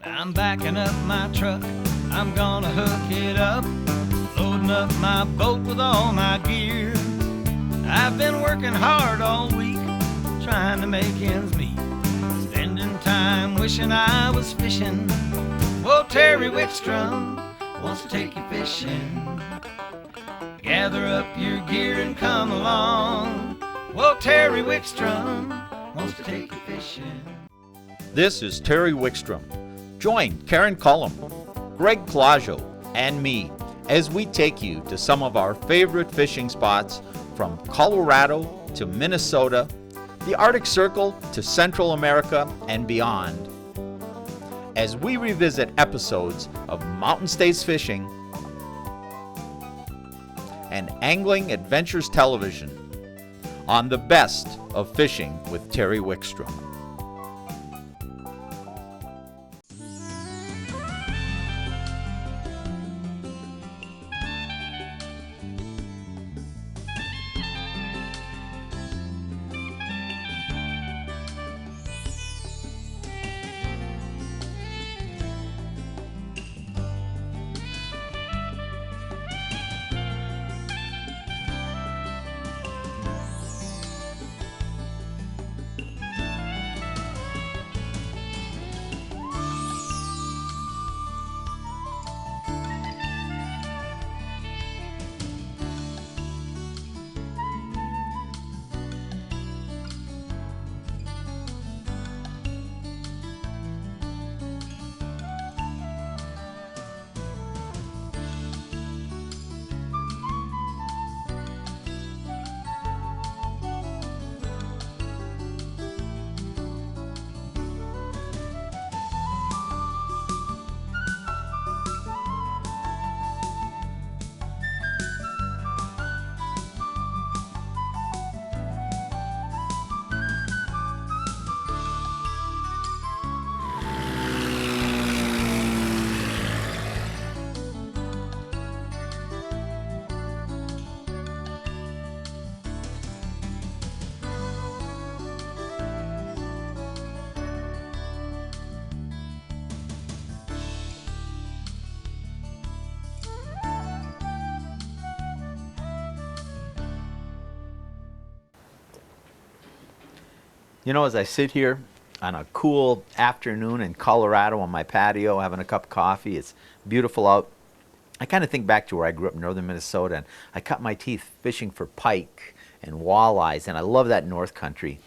I'm backing up my truck, I'm gonna hook it up, loading up my boat with all my gear. I've been working hard all week, trying to make ends meet, spending time wishing I was fishing. Well, Terry Wickstrom wants to take you fishing. Gather up your gear and come along. Well, Terry Wickstrom wants to take you fishing. This is Terry Wickstrom. Join Karen Cullum, Greg Claudio, and me as we take you to some of our favorite fishing spots from Colorado to Minnesota, the Arctic Circle to Central America and beyond, as we revisit episodes of Mountain States Fishing and Angling Adventures Television on the best of fishing with Terry Wickstrom. You know, as I sit here on a cool afternoon in Colorado on my patio having a cup of coffee, it's beautiful out. I kind of think back to where I grew up in northern Minnesota, and I cut my teeth fishing for pike and walleyes, and I love that North Country.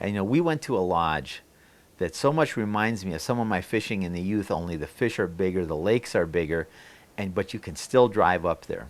And you know, we went to a lodge that so much reminds me of some of my fishing in the youth, only the fish are bigger, the lakes are bigger, but you can still drive up there.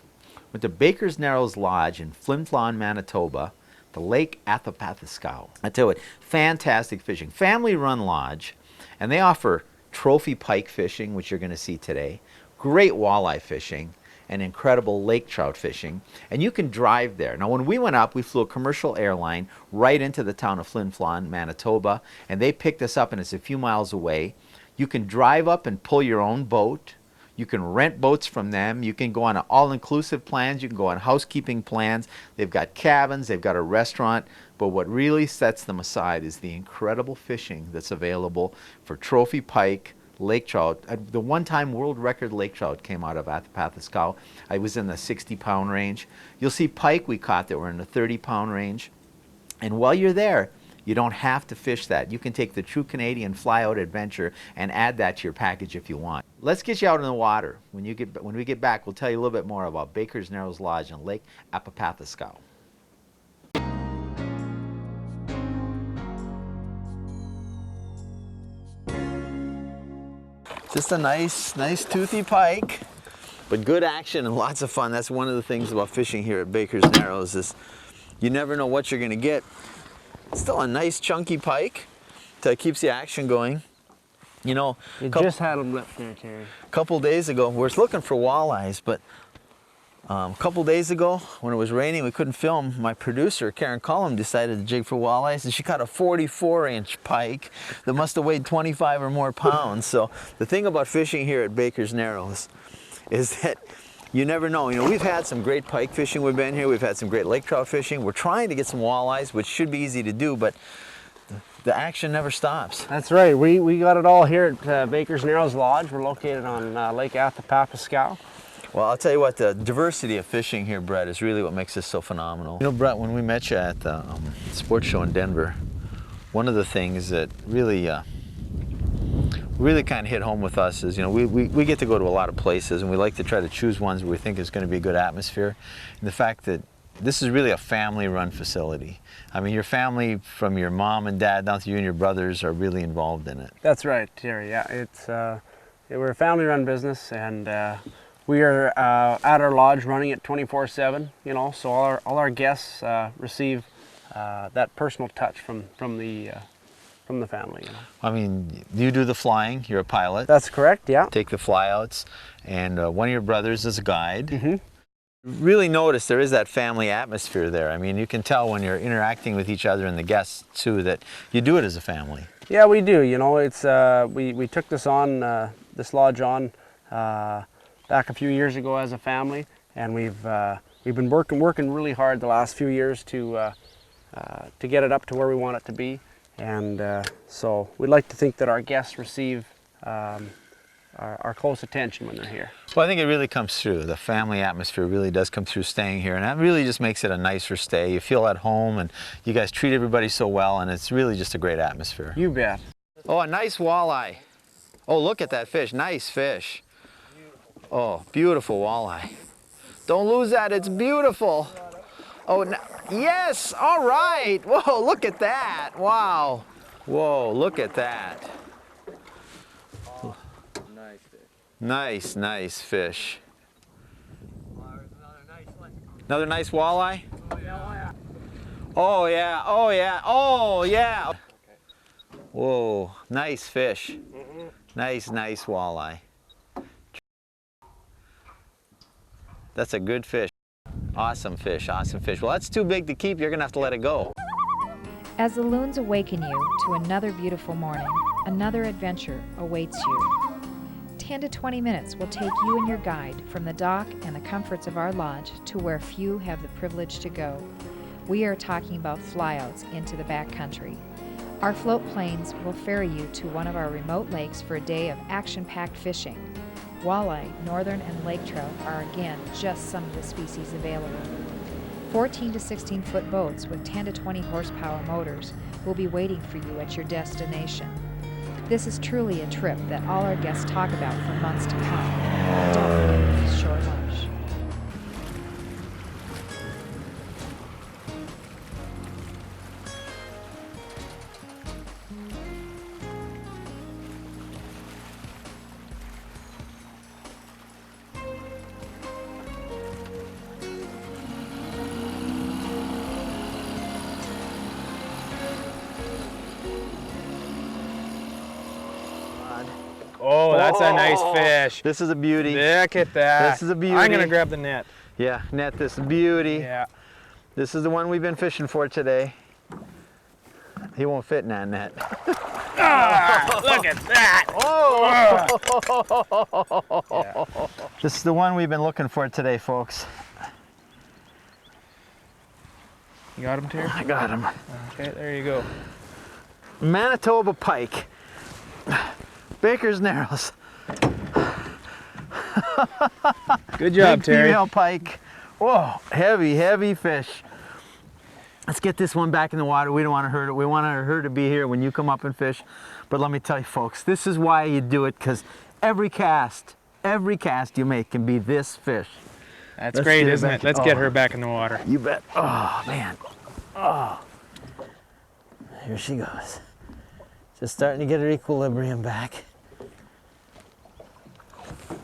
Went to Baker's Narrows Lodge in Flin Flon, Manitoba, the Lake Athabasca. I tell you what, fantastic fishing. Family-run lodge, and they offer trophy pike fishing, which you're going to see today, great walleye fishing, and incredible lake trout fishing, and you can drive there. Now, when we went up, we flew a commercial airline right into the town of Flin Flon, Manitoba, and they picked us up, and it's a few miles away. You can drive up and pull your own boat. You can rent boats from them. You can go on all-inclusive plans. You can go on housekeeping plans. They've got cabins. They've got a restaurant. But what really sets them aside is the incredible fishing that's available for trophy pike, lake trout. The one-time world record lake trout came out of Athabasca. I was in the 60-pound range. You'll see pike we caught that were in the 30-pound range. And while you're there, you don't have to fish that. You can take the True Canadian Fly-Out Adventure and add that to your package if you want. Let's get you out in the water. When we get back, we'll tell you a little bit more about Baker's Narrows Lodge on Lake Athabasca. Just a nice toothy pike, but good action and lots of fun. That's one of the things about fishing here at Baker's Narrows is you never know what you're going to get. Still a nice chunky pike that keeps the action going. You know, you just had them left there, Terry. A couple days ago, we're looking for walleyes, but a couple days ago when it was raining, we couldn't film. My producer, Karen Cullum, decided to jig for walleyes, and she caught a 44-inch pike that must have weighed 25 or more pounds. So the thing about fishing here at Baker's Narrows is that you never know. You know, we've had some great pike fishing. We've been here. We've had some great lake trout fishing. We're trying to get some walleyes, which should be easy to do, but the action never stops. That's right. We got it all here at Baker's Narrows Lodge. We're located on Lake Athapapaskow. Well, I'll tell you what, the diversity of fishing here, Brett, is really what makes this so phenomenal. You know, Brett, when we met you at the sports show in Denver, one of the things that really kind of hit home with us is, you know, we get to go to a lot of places, and we like to try to choose ones where we think is going to be a good atmosphere. And the fact that this is really a family-run facility. I mean, your family, from your mom and dad down to you and your brothers, are really involved in it. That's right, Terry. Yeah, it's we're a family-run business, and we are at our lodge running it 24/7. You know, so all our guests receive that personal touch from the family. You know? I mean, you do the flying. You're a pilot. That's correct. Yeah. Take the flyouts, and one of your brothers is a guide. Mm-hmm. Really notice there is that family atmosphere there. I mean, you can tell when you're interacting with each other and the guests too that you do it as a family. Yeah, we do. You know, it's we took this on this lodge on back a few years ago as a family, and we've been working really hard the last few years to get it up to where we want it to be, and so we'd like to think that our guests receive our close attention when they're here. Well, I think it really comes through. The family atmosphere really does come through staying here, and that really just makes it a nicer stay. You feel at home, and you guys treat everybody so well, and it's really just a great atmosphere. You bet. Oh, a nice walleye. Oh, look at that fish. Nice fish. Oh, beautiful walleye. Don't lose that. It's beautiful. Oh, yes. All right. Whoa, look at that. Wow. Whoa, look at that. Nice, nice fish. Another nice walleye? Oh yeah, oh yeah, oh yeah. Whoa, nice fish. Nice, nice walleye. That's a good fish. Awesome fish, awesome fish. Well, that's too big to keep. You're gonna have to let it go. As the loons awaken you to another beautiful morning, another adventure awaits you. 10 to 20 minutes will take you and your guide from the dock and the comforts of our lodge to where few have the privilege to go. We are talking about flyouts into the backcountry. Our float planes will ferry you to one of our remote lakes for a day of action-packed fishing. Walleye, northern, and lake trout are again just some of the species available. 14 to 16-foot boats with 10 to 20 horsepower motors will be waiting for you at your destination. This is truly a trip that all our guests talk about for months to come. Don't forget this shore lunch. Oh, that's a nice fish. This is a beauty. Look at that. This is a beauty. I'm gonna grab the net. Yeah, net, this is a beauty. Yeah. This is the one we've been fishing for today. He won't fit in that net. Ah, look at that. Oh! Yeah. This is the one we've been looking for today, folks. You got him, Terry? I got him. Okay, there you go. Manitoba pike. Baker's Narrows. Good job, Big Terry. female pike. Whoa, heavy, heavy fish. Let's get this one back in the water. We don't want to hurt it. We want her to be here when you come up and fish. But let me tell you, folks, this is why you do it, because every cast you make can be this fish. That's Let's great, get it isn't back. it? Let's Oh. get her back in the water. You bet. Oh, man. Oh. Here she goes. Just starting to get her equilibrium back.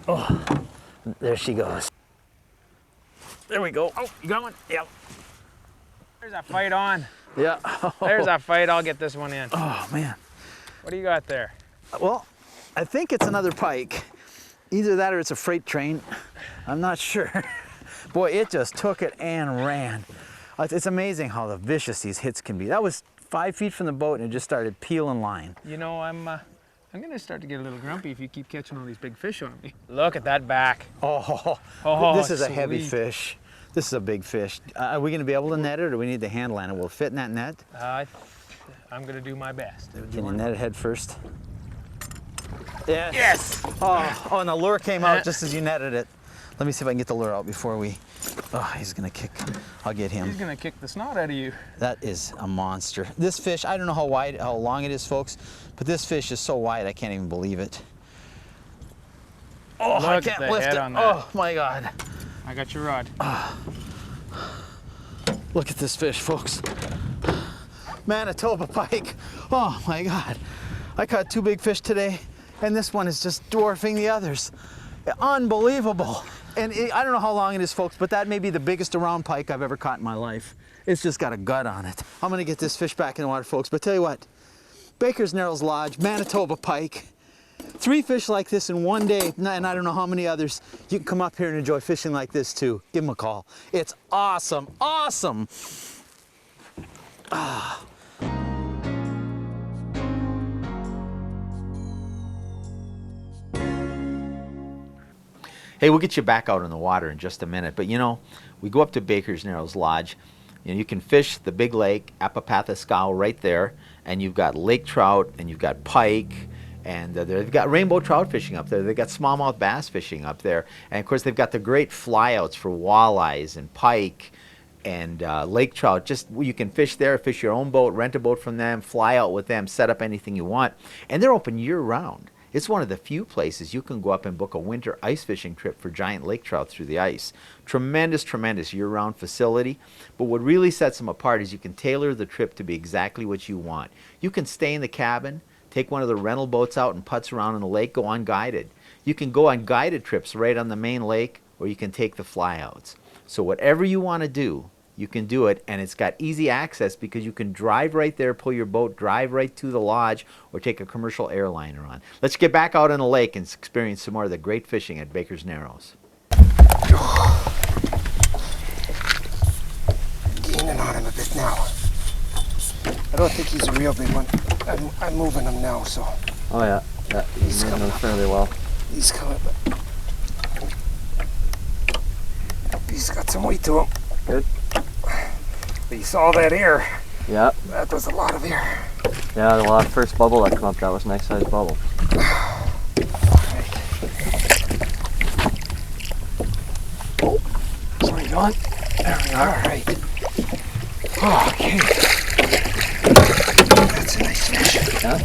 Oh, there she goes. There we go. Oh, you got one? Yep. There's a fight on. Yeah. There's a fight. I'll get this one in. Oh, man. What do you got there? Well, I think it's another pike. Either that or it's a freight train. I'm not sure. Boy, it just took it and ran. It's amazing how vicious these hits can be. That was 5 feet from the boat and it just started peeling line. You know, I'm gonna start to get a little grumpy if you keep catching all these big fish on me. Look at that back. Oh, this is a heavy fish. This is a big fish. Are we gonna be able to net it, or do we need the handle on it? Will it fit in that net? I'm gonna do my best. Can you net it head first? Yeah. Yes! Oh, and the lure came out just as you netted it. Let me see if I can get the lure out before we... Oh, he's gonna kick. I'll get him. He's gonna kick the snot out of you. That is a monster. This fish, I don't know how long it is, folks, but this fish is so wide I can't even believe it. Oh, I can't lift it. Oh my God. I got your rod. Look at this fish, folks. Manitoba pike. Oh my God. I caught 2 big fish today, and this one is just dwarfing the others. Unbelievable. And I don't know how long it is, folks, but that may be the biggest around pike I've ever caught in my life. It's just got a gut on it. I'm gonna get this fish back in the water, folks, but tell you what, Baker's Narrows Lodge, Manitoba pike, 3 fish like this in one day, and I don't know how many others. You can come up here and enjoy fishing like this too. Give them a call. It's awesome, awesome. Ah. Hey, we'll get you back out in the water in just a minute, but you know, we go up to Baker's Narrows Lodge. You know, you can fish the big lake, Apapathiscow, right there, and you've got lake trout, and you've got pike, and they've got rainbow trout fishing up there. They've got smallmouth bass fishing up there, and of course they've got the great flyouts for walleyes and pike and lake trout. Just you can fish there, fish your own boat, rent a boat from them, fly out with them, set up anything you want, and they're open year-round. It's one of the few places you can go up and book a winter ice fishing trip for giant lake trout through the ice. Tremendous, tremendous year-round facility. But what really sets them apart is you can tailor the trip to be exactly what you want. You can stay in the cabin, take one of the rental boats out and putz around in the lake, go unguided. You can go on guided trips right on the main lake, or you can take the flyouts. So whatever you want to do, you can do it, and it's got easy access because you can drive right there, pull your boat, drive right to the lodge, or take a commercial airliner on. Let's get back out on the lake and experience some more of the great fishing at Baker's Narrows. Gaining on him a bit now. I don't think he's a real big one. I'm moving him now, so. Oh yeah, he's moving fairly well. He's coming. He's got some weight to him. Good. But you saw that air. Yeah. That was a lot of air. Yeah, the last first bubble that came up, that was a nice sized bubble. Oh, sorry, John. There we are. All right. Okay. That's a nice fish. Yeah.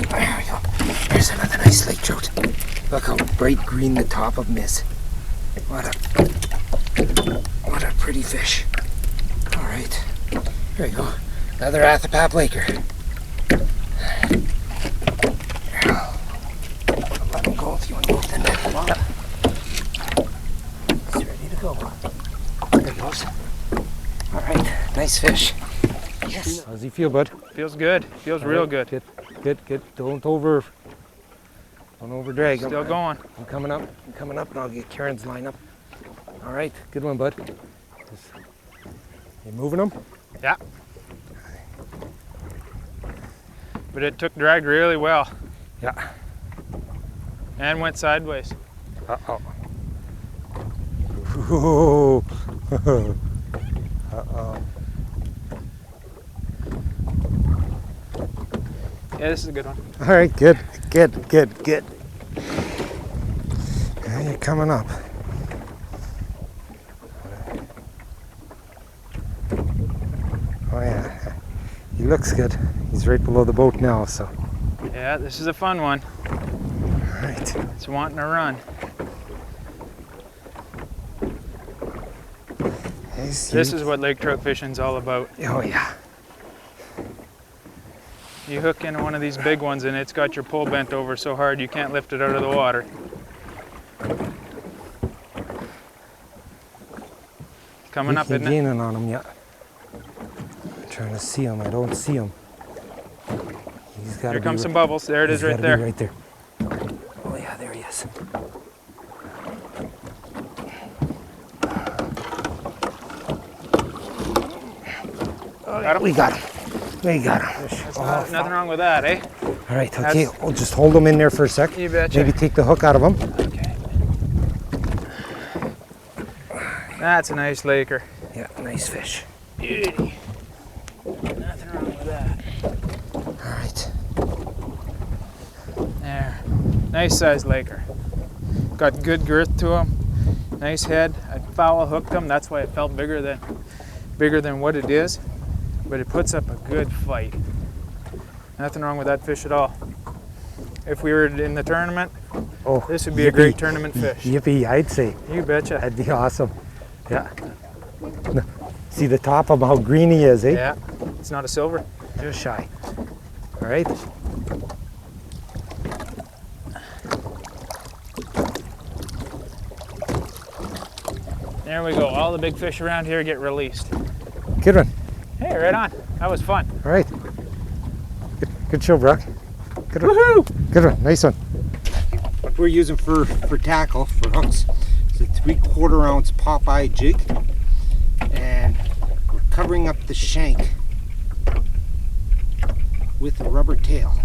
There we go. There's another nice lake trout. Look how bright green the top of him is. What a pretty fish. All right. There you go. Another Athapap Laker. Let him go if you want to move the net along. He's ready to go. There he goes. All right. Nice fish. Yes. How does he feel, bud? Feels good. Feels real good. Good. Don't overdrag him. Still going. I'm coming up, and I'll get Karen's line up. All right, good one, bud. You moving them? Yeah. But it dragged really well. Yeah. And went sideways. Uh-oh. Ooh. Uh-oh. Yeah, this is a good one. All right, good. Now you're coming up. Oh yeah, he looks good. He's right below the boat now, so. Yeah, this is a fun one. All right. It's wanting to run. This is what lake trout fishing's all about. Oh yeah. You hook into one of these big ones and it's got your pole bent over so hard you can't lift it out of the water. Coming up, isn't it? Gaining on him yet. I'm trying to see him. I don't see him. He's got. Here comes some bubbles. There it is, right there. Right there. Oh yeah, there he is. Got him? We got him. Nothing wrong with that, eh? All right, okay. We'll just hold him in there for a sec. You betcha. Maybe take the hook out of him. Okay. That's a nice laker. Yeah, nice fish. Beauty. Nothing wrong with Nice sized laker. Got good girth to him. Nice head. I foul hooked him. That's why it felt bigger than what it is. But it puts up a good fight. Nothing wrong with that fish at all. If we were in the tournament, this would be a great tournament fish. Yippee, I'd say. You betcha. That'd be awesome. Yeah. See the top of him, how green he is, eh? Yeah, it's not a silver. Just shy. All right. There we go. All the big fish around here get released. Good one. Hey, right on. That was fun. All right. Good show, Brock. Good one. Woohoo! Good one. Nice one. What we're using for tackle, for hooks, is a 3/4 ounce Popeye jig. And we're covering up the shank with a rubber tail.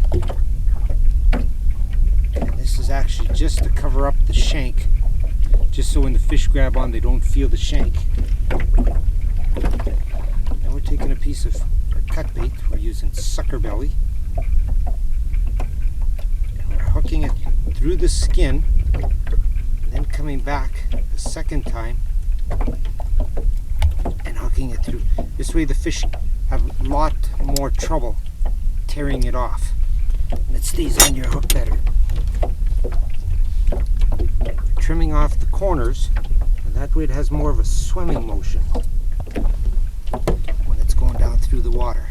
And this is actually just to cover up the shank, just so when the fish grab on, they don't feel the shank. Now we're taking a piece of cut bait. We're using sucker belly. And we're hooking it through the skin, and then coming back the second time and hooking it through. This way the fish have a lot more trouble tearing it off, and it stays on your hook better. Trimming off the corners, and that way it has more of a swimming motion when it's going down through the water.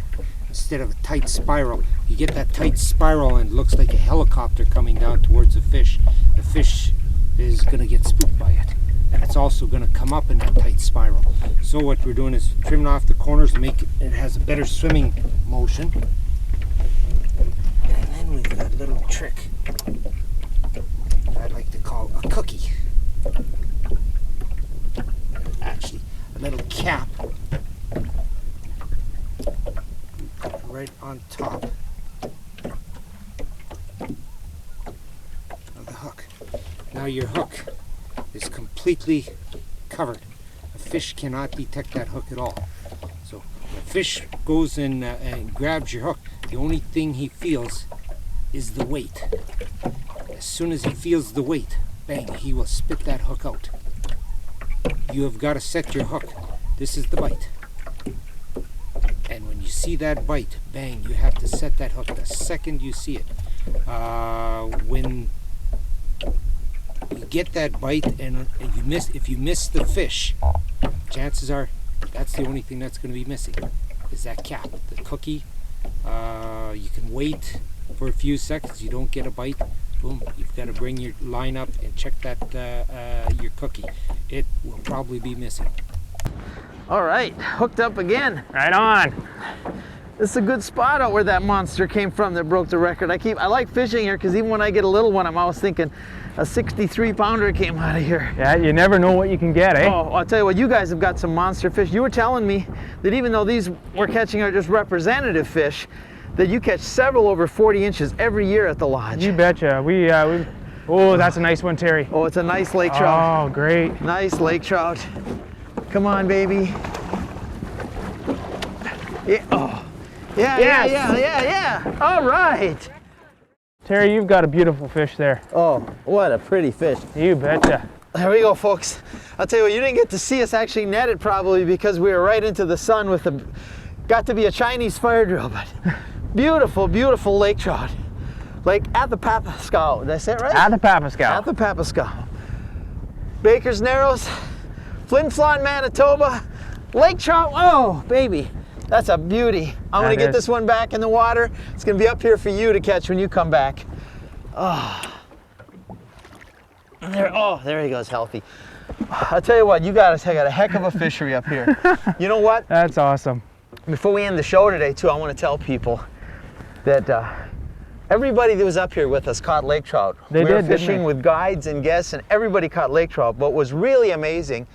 Instead of a tight spiral, you get that tight spiral and it looks like a helicopter coming down towards the fish. The fish is going to get spooked by it, and it's also going to come up in that tight spiral. So what we're doing is trimming off the corners to make it has a better swimming motion. And then we've got a little trick I like to call a cookie. Actually, a little cap right on top of the hook. Now your hook is completely covered. A fish cannot detect that hook at all. So when a fish goes in and grabs your hook, the only thing he feels is the weight. As soon as he feels the weight, bang, he will spit that hook out. You have got to set your hook. This is the bite. And when you see that bite, bang, you have to set that hook the second you see it. When you get that bite and if you miss the fish, chances are that's the only thing that's going to be missing, is that cap, the cookie. You can wait for a few seconds, you don't get a bite, boom, you've got to bring your line up and check that your cookie. It will probably be missing. All right, hooked up again. Right on. This is a good spot out where that monster came from that broke the record. I like fishing here because even when I get a little one, I'm always thinking a 63-pounder came out of here. Yeah, you never know what you can get, eh? Oh, I'll tell you what, you guys have got some monster fish. You were telling me that even though these we're catching are just representative fish, that you catch several over 40 inches every year at the lodge. You betcha. We oh, that's a nice one, Terry. Oh, it's a nice lake trout. Oh, great. Nice lake trout. Come on, baby. Yeah. Oh. Yeah, Yes. yeah. All right. Terry, you've got a beautiful fish there. Oh, what a pretty fish. You betcha. There we go, folks. I'll tell you what, you didn't get to see us actually net it probably because we were right into the sun with the, got to be a Chinese fire drill, but beautiful, beautiful lake trout. Like at the Papascal, did I say it right? At the Papascal. At the Papascal. Baker's Narrows, Flin Flon, Manitoba, lake trout, oh, baby. That's a beauty. I'm going to get this one back in the water. It's going to be up here for you to catch when you come back. Oh. There he goes, healthy. I'll tell you what, you got a heck of a fishery up here. You know what? That's awesome. Before we end the show today, too, I want to tell people that everybody that was up here with us caught lake trout. We were fishing with guides and guests, and everybody caught lake trout. But what was really amazing,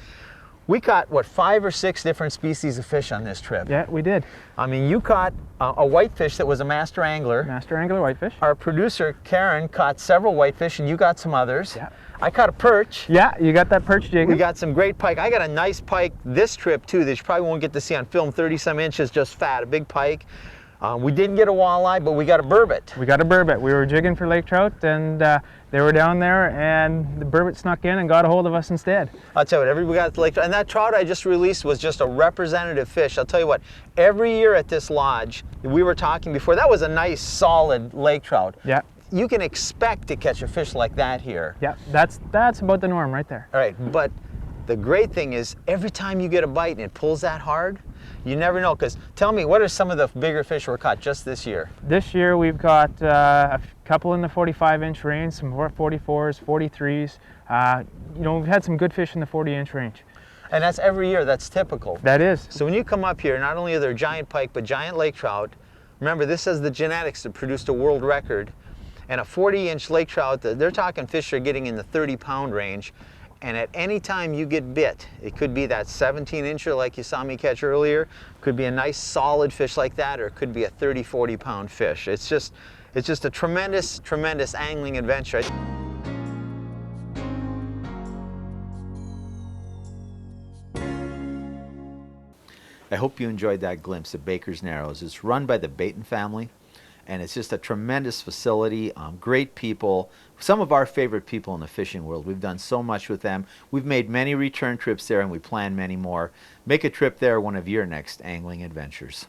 we caught, what, 5 or 6 different species of fish on this trip. Yeah, we did. I mean, you caught a whitefish that was a master angler. Master angler whitefish. Our producer, Karen, caught several whitefish, and you got some others. Yeah. I caught a perch. Yeah, you got that perch jig. We got some great pike. I got a nice pike this trip, too, that you probably won't get to see on film, 30-some inches, just fat, a big pike. We didn't get a walleye, but we got a burbot. We got a burbot. We were jigging for lake trout, and they were down there, and the burbot snuck in and got a hold of us instead. I'll tell you what, everybody got the lake trout. And that trout I just released was just a representative fish. I'll tell you what, every year at this lodge, we were talking before, that was a nice, solid lake trout. Yeah. You can expect to catch a fish like that here. Yeah, that's about the norm right there. All right, but the great thing is every time you get a bite and it pulls that hard, you never know. Because tell me, what are some of the bigger fish were caught just this year? This year we've got a couple in the 45-inch range, some 44s, 43s. You know, we've had some good fish in the 40-inch range. And that's every year, that's typical. That is. So when you come up here, not only are there giant pike, but giant lake trout. Remember, this has the genetics that produced a world record. And a 40-inch lake trout, they're talking fish are getting in the 30-pound range. And at any time you get bit, it could be that 17-incher like you saw me catch earlier, could be a nice solid fish like that, or it could be a 30, 40-pound fish. It's just a tremendous, tremendous angling adventure. I hope you enjoyed that glimpse of Baker's Narrows. It's run by the Baton family, and it's just a tremendous facility, great people, some of our favorite people in the fishing world. We've done so much with them. We've made many return trips there, and we plan many more. Make a trip there one of your next angling adventures.